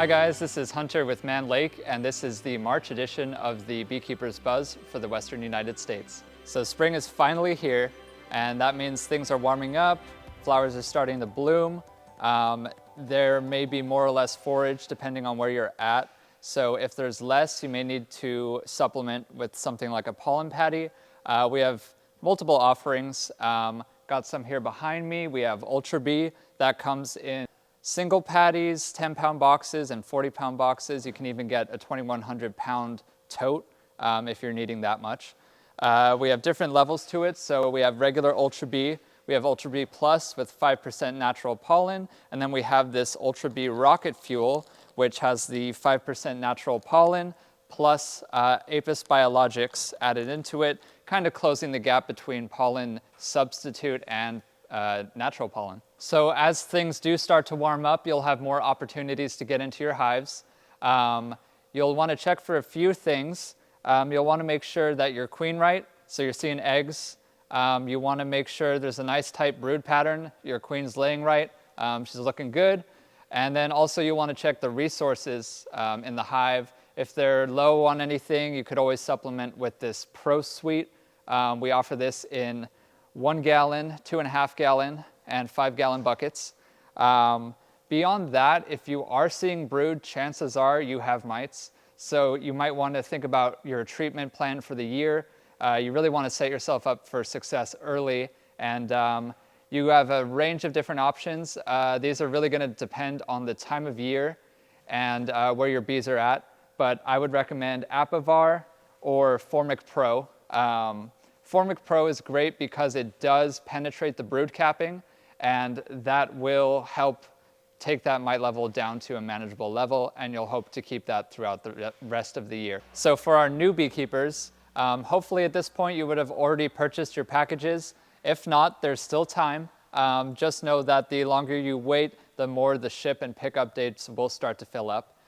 Hi guys, this is Hunter with Mann Lake, and this is the March edition of the Beekeeper's Buzz for the Western United States. So spring is finally here, and that means things are warming up, flowers are starting to bloom. There may be more or less forage depending on where you're at. So if there's less, you may need to supplement with something like a pollen patty. We have multiple offerings. Got some here behind me. We have Ultra Bee that comes in single patties, 10-pound boxes, and 40-pound boxes. You can even get a 2,100-pound tote if you're needing that much. We have different levels to it. So we have regular Ultra Bee. We have Ultra Bee Plus with 5% natural pollen. And then we have this Ultra Bee Rocket Fuel, which has the 5% natural pollen plus Apis biologics added into it, kind of closing the gap between pollen substitute and natural pollen. So as things do start to warm up, you'll have more opportunities to get into your hives. You'll want to check for a few things. You'll want to make sure that you're queen right, so you're seeing eggs. You want to make sure there's a nice tight brood pattern, your queen's laying right, she's looking good. And then also you want to check the resources in the hive. If they're low on anything, you could always supplement with this Pro Suite. We offer this in 1 gallon, 2.5 gallon, and 5-gallon buckets. Beyond that, if you are seeing brood, chances are you have mites. So you might want to think about your treatment plan for the year. You really want to set yourself up for success early, and you have a range of different options. These are really going to depend on the time of year and where your bees are at, but I would recommend Apivar or Formic Pro. Formic Pro is great because it does penetrate the brood capping, and that will help take that mite level down to a manageable level, and you'll hope to keep that throughout the rest of the year. So for our new beekeepers, hopefully at this point you would have already purchased your packages. If not, there's still time. Just know that the longer you wait, the more the ship and pickup dates will start to fill up.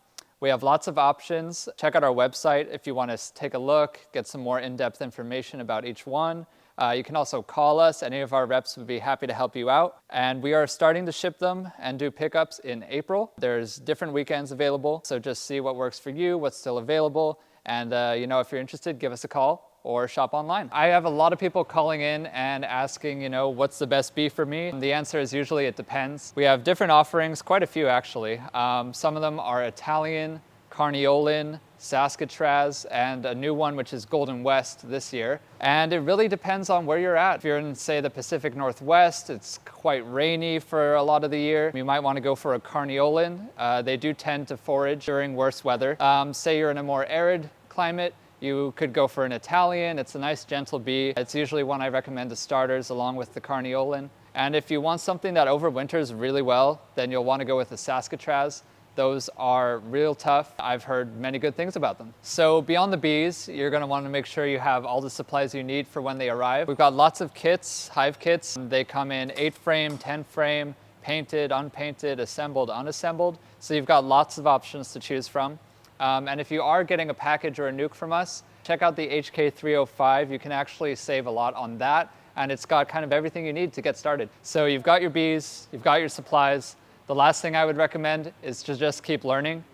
We have lots of options. Check out our website if you want to take a look, get some more in-depth information about each one. You can also call us. Any of our reps would be happy to help you out. And we are starting to ship them and do pickups in April. There's different weekends available, so just see what works for you, what's still available. And if you're interested, give us a call or shop online. I have a lot of people calling in and asking, what's the best bee for me? And the answer is usually it depends. We have different offerings, quite a few actually. Some of them are Italian, Carniolan, Saskatraz, and a new one which is Golden West this year. And it really depends on where you're at. If you're in, say, the Pacific Northwest, it's quite rainy for a lot of the year. You might want to go for a Carniolan. They do tend to forage during worse weather. Say you're in a more arid climate, you could go for an Italian. It's a nice gentle bee. It's usually one I recommend to starters along with the Carniolan. And if you want something that overwinters really well, then you'll want to go with the Saskatraz. Those are real tough. I've heard many good things about them. So beyond the bees, you're going to want to make sure you have all the supplies you need for when they arrive. We've got lots of kits, hive kits. They come in 8-frame, 10-frame, painted, unpainted, assembled, unassembled. So you've got lots of options to choose from. And if you are getting a package or a nuke from us, check out the HK305. You can actually save a lot on that, and it's got kind of everything you need to get started. So you've got your bees, you've got your supplies. The last thing I would recommend is to just keep learning.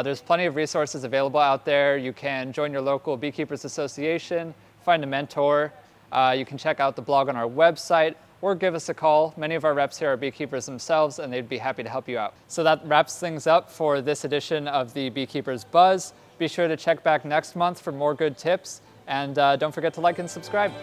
There's plenty of resources available out there. You can join your local Beekeepers Association, find a mentor. You can check out the blog on our website, or give us a call. Many of our reps here are beekeepers themselves, and they'd be happy to help you out. So that wraps things up for this edition of the Beekeepers Buzz. Be sure to check back next month for more good tips, and don't forget to like and subscribe.